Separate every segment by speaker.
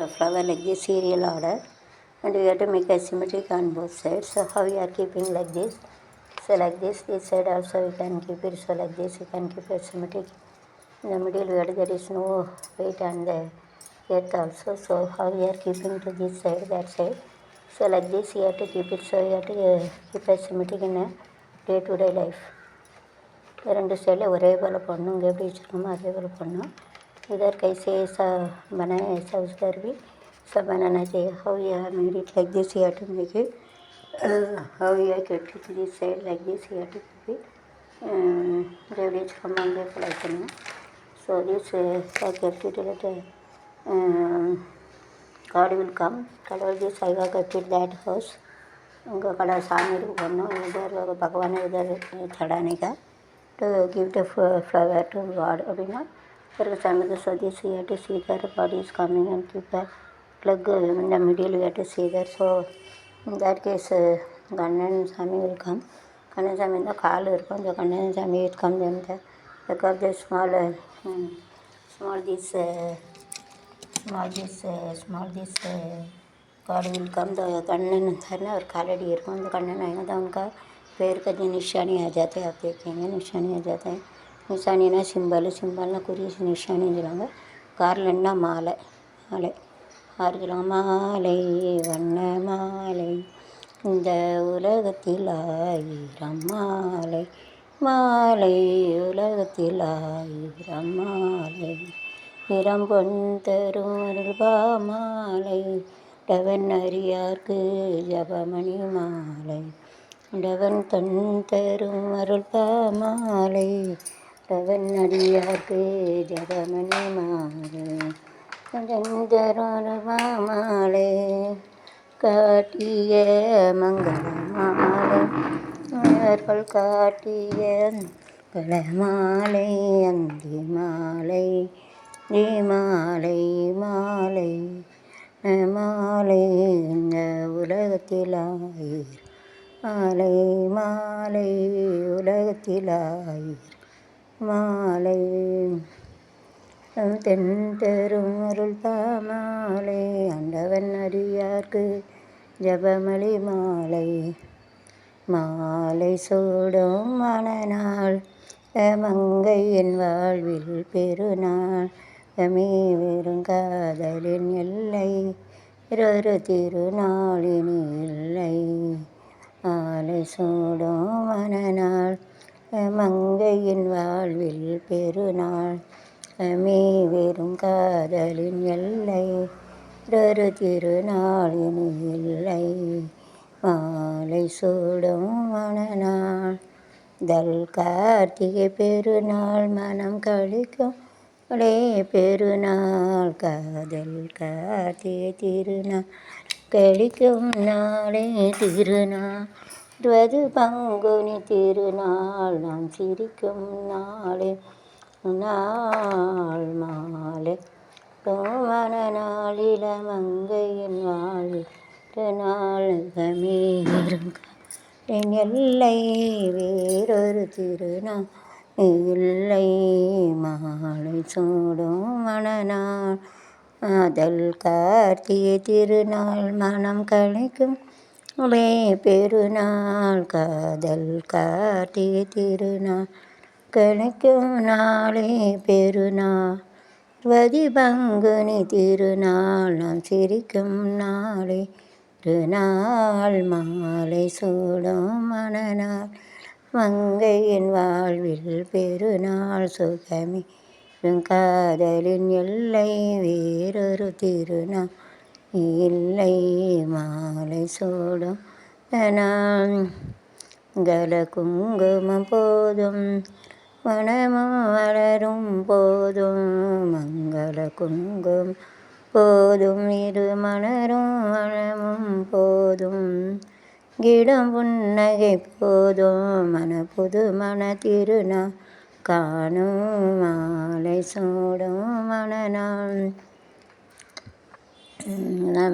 Speaker 1: a flower like this serial order, and you have to make a symmetric on both sides. So how you are keeping like this? So like this side also you can keep it. So like this you can keep it symmetric. In the middle where there is no weight on the earth also. So how you are keeping to this side, that side. So like this you have to keep it. So you have to keep it symmetric in a day-to-day life. ரெண்டு சைடில் ஒரே போல் போடணும். இங்கே எப்படி வச்சுருக்கோமோ அதே போல் போடணும். इधर कैसे ऐसा बनाया ऐसा उधर भी सब बनाना चाहिए. How you have made it like this, you have to make it. How you have kept it this side like this, you have to keep it. They from on the like that. So this I kept it at God will come. Color this I have kept it that house. उनका colour सामने बनना इधर भगवान इधर चढ़ाने का to give the flower to God அப்படின்னா பிறகு சமயத்தை சொல்லி see you have to see that body is coming and keep a plug in the middle you have to see that. So in that case Kannan சாமி will come. Kannan சாமி இருந்தால் கால் இருக்கும். இந்த கண்ணன் சாமி will come then because the small God will come. the Kannan है ना और कालड़ी இருக்கும். அந்த कन्नन आएगा तो उनका पैर का जो निशानी आ जाते हैं आप देखेंगे निशानी आ जाता है. நிஷானினா சிம்பல்னா குறி நிஷானின்னு சொல்லுவாங்க. கார்லன்னா மாலை ஆறு சொல்லுவாங்க. மாலை வண்ண மாலை இந்த உலகத்தில் ஆயிரம் மாலை உலகத்தில் ஆயிரம் மாலை நிறம்பொன் தரும் அருள்பா மாலை டவன் அரியார்க்கு ஜபமணி மாலை டவன் தன் தரும் அருள்பா மாலை டவன் அடியார்க்கு ஜபமணி மாலை தரும் மாலை காட்டிய மங்கள மாலை அவர்கள் காட்டிய மங்கள மாலை அந்தி மாலை மாலை இந்த உலகத்தில் மாலை உலகத்தில் மாலை தென் தரும் அருள் மாலை ஆண்டவன் அடியார்க்கு ஜபமளி மாலை சூடும் மணநாள் மங்கையின் வாழ்வில் பெருநாள் மே வெறும் காதலின் எல்லை ஒரு திருநாளினி இல்லை. மாலை சூடும் மணநாள் மங்கையின் வாழ்வில் பெருநாள் மே வெறும் காதலின் எல்லை ஒரு திருநாளினி இல்லை. மாலை சூடும் மணநாள் தல் கார்த்திகை பெருநாள் மனம் கழிக்கும் பெருநாள் காதல் கார்த்திகை திருநாள் கழிக்கும் நாளே திருநாள் வது பங்குனி திருநாள் நாம் சிரிக்கும் நாளே மாலை மணநாளில மங்கையின் வாழ்வு நாள் மீறும் எல்லை வேறொரு திருநாள் இல்லை. மாலை சூடும் மணநாள் அதல் கார்த்திகை திருநாள் மனம் கழிக்கும் பெருநாள் காதல் கார்த்திகை திருநாள் கழிக்கும் நாளே பெருநாள் வதி பங்குனி திருநாள் நாம் சிரிக்கும் நாளே திருநாள். மாலை சூடும் மணநாள் மங்கையின் வாழ்வில் பெருநாள் சுகமே காதலின் எல்லை வேறொரு திருநாள் இல்லை. மாலை சூடும் கல குங்குமம் போதும் மனமும் வளரும் போதும் மங்கள குங்குமம் போதும் இரு மலரும் மனமும் போதும் கிடம் புன்னகை போதும் புது மன திருநாள் காணும். மாலை சூடும் மணநாள்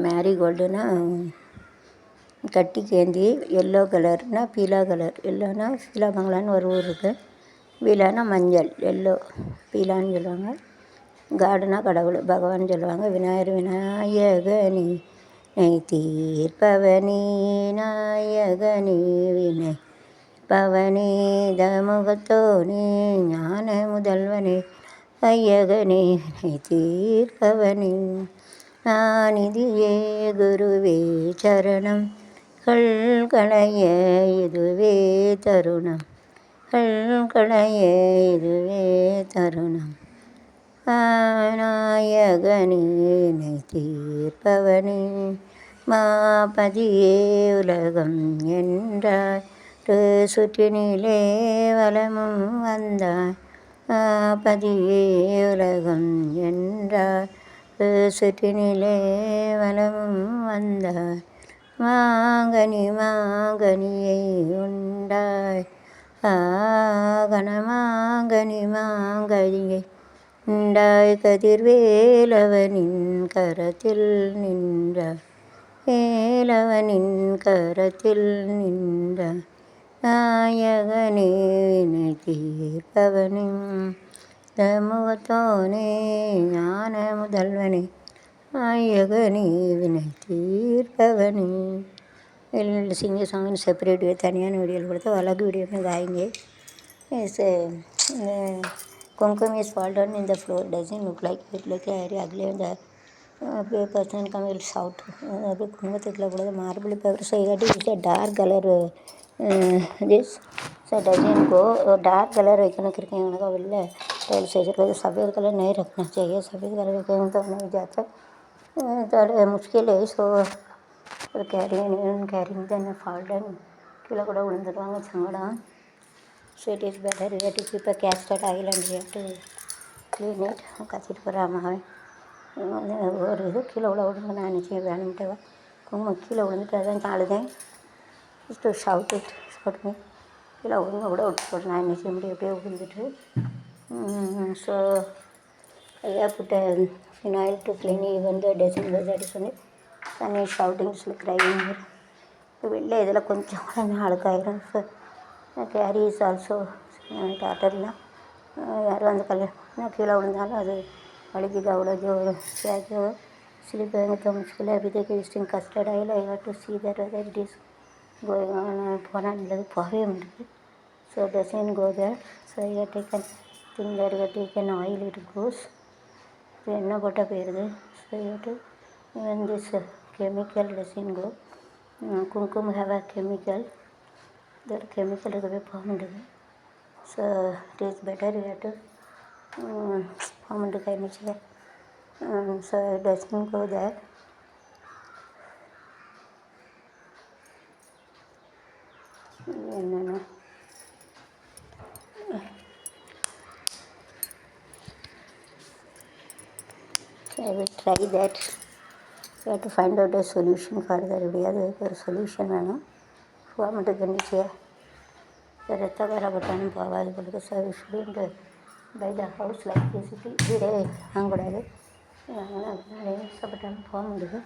Speaker 1: மேரிகோல்டுனா கட்டி கேந்தி, எல்லோ கலர்னால் பீலா கலர். எல்லோனா பீலா பங்களான்னு ஒரு ஊர் இருக்குது. பீலானா மஞ்சள், எல்லோ பீலான்னு சொல்லுவாங்க. காடுனா கடவுள் பகவான் சொல்லுவாங்க. விநாயகர் விநாயகனே நெய் தீர்ப்பவனே நாயகனே வினை பவனே தமுகத்தோனே ஞான முதல்வனே ஐயகனே நெய் தீர்ப்பவனே நானிதியே குருவே சரணம் கள்களைய இதுவே தருணம் கள்களைய இதுவே தருணம் நாயகனே நெய் தீர்ப்பவனே மாபதியே உலகம் என்றாய் சுற்றினிலே வலமும் வந்தாய் மாபதியே உலகம் என்றாய் சுற்றினிலே வலமும் வந்தாய் மாங்கனியை உண்டாய் மாங்கனியை உண்டாய் கதிர்வேலவனின் கரத்தில் நின்றாய் வேலவனின் கரத்தில் நின்றாய் நாயகனே வினை தீர்ப்பவனே தமுகத்தோனே ஞான முதல்வனே நாயகனே வினை தீர்ப்பவனே. सिंग सॉन्ग सेपरेट हुए तनियान वीडियो पड़ता है अलग वीडियो में गाएंगे. ऐसे कुमकुम is fall down in the floor doesn't look like it like very ugly and the person come will shout अभी कुमकुम इतना बड़ा marble paper so it is a dark color this so doesn't go dark color इतना करके उनका बोले tile से जो सफ़ेद कलर नहीं रखना चाहिए. सफ़ेद कलर रखेंगे तो नहीं जाता तो मुश्किल है. सो கேரிங் தென் ஃபால் டவுன் கீழே கூட விழுந்துடுவாங்க சங்கடம். So it is better you to keep a casted oil and you to clean it. கத்திட்டு போகிறாம ஒரு இது கீழே விழுந்து நான் நினச்சேன் வேணும்ட்டு குங்குமம் கீழே விழுந்துட்டு அதான் அழுதேன். To shout it shout me கீழே விழுங்க கூட விட்டு நான் நினச்சேன் இப்படி எப்படியே விழுந்துட்டு. ஸோ ஐயா புட்ட phenyl to clean even the டெசிங் அடி சொன்னேன். தண்ணி ஷவுட்டிங்ஸ் க்ரைவிங் வெளில இதில் கொஞ்சம் கூட அழுக்காயிரும். ஸோ கேரி இஸ் ஆல்சோ டாட்டர்லாம் யாரும் அந்த கல்யாணம் கீழே விழுந்தாலும் அது வலிக்குது அவ்வளோ ஜோ ஸ்லிப் तो मुश्किल है. अभी देखिए sting custard oil I have to see that whether it is going on போனால் நல்லது போகவே முடியுது. So doesn't go there. So I taken thing there taken oil it goes. இது என்ன போட்டால் போயிடுது. So to even this chemical doesn't go. Kumkum have a chemical. That chemical is formed. So it is better you have to formed chemical. So it doesn't go there. No. So I will try that. You have to find out a solution for that. அதுக்கு ஒரு solution வேணும். Format கண்டிச்சியா ரத்த கரப்பட்டாலும் போகாது கொடுக்க. So student by the house like பேசிட்டு வீடே வாங்கக்கூடாது. டைல்ஸப்பட்டாலும் போக முடியுது.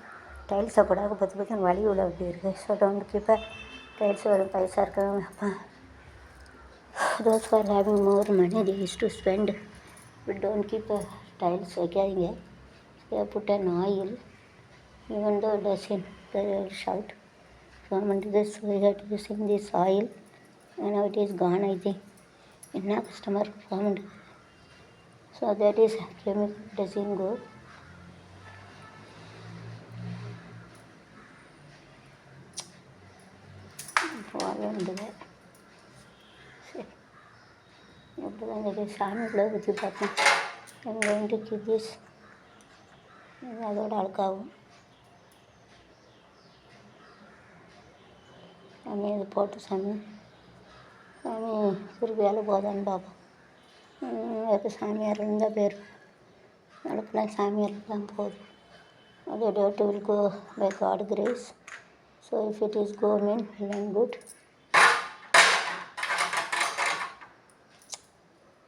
Speaker 1: டைல்ஸப்படாக பத்து வழி உள்ள அப்படி இருக்குது. ஸோ டோன்ட் கீப் டைல்ஸ் வரும் பைசா இருக்கிறவங்க அப்பா those who are having more money they used to spend but don't keep tiles வைக்காதீங்க. So put an oil even though it doesn't shout from into this we have to use this oil and now it is gone I think. என்ன customer formed. So that is chemical doesn't go. போகவே முடியல. சரி எப்படி தான் இந்த சாமிக்குள்ளே ஊற்றி பார்த்தேன். எங்கள் கிட்ஸ் அதோட அழுக்காகும். சாமி இது போட்டு சாமி திருப்பி வேலை போதான்னு பார்ப்போம். அதுக்கு சாமியார் இருந்தால் பேர் அதுக்கெல்லாம் சாமியாருக்கெல்லாம் போகுது. அது that will go by God grace. So if it is go mean well and good.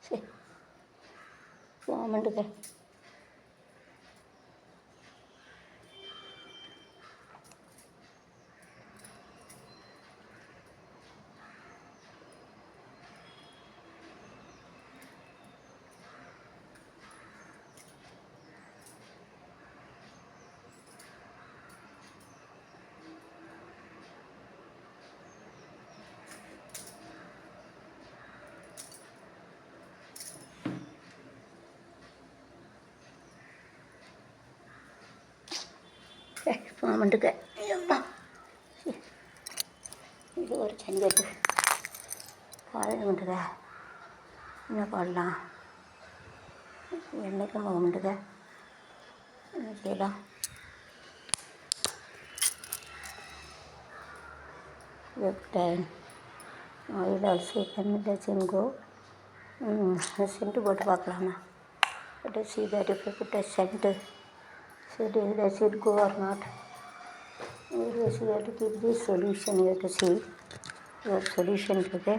Speaker 1: சரி கவர்மெண்ட்டுக்கு போகமாட்டுக்க. இது ஒரு சஞ்சட்டு பாட மாட்டுக்க. என்ன பாடலாம்? என்னைக்கும் போக மாட்டுக்க. என்ன செய்யலாம்? வெப்டைன் ஆயில் ஆல்சோ கேன் டசன் கோ. சென்ட்டு போட்டு பார்க்கலாமா? But see that if I put a scent, so does it go or not? You have to keep this solution, you have to see your solution today.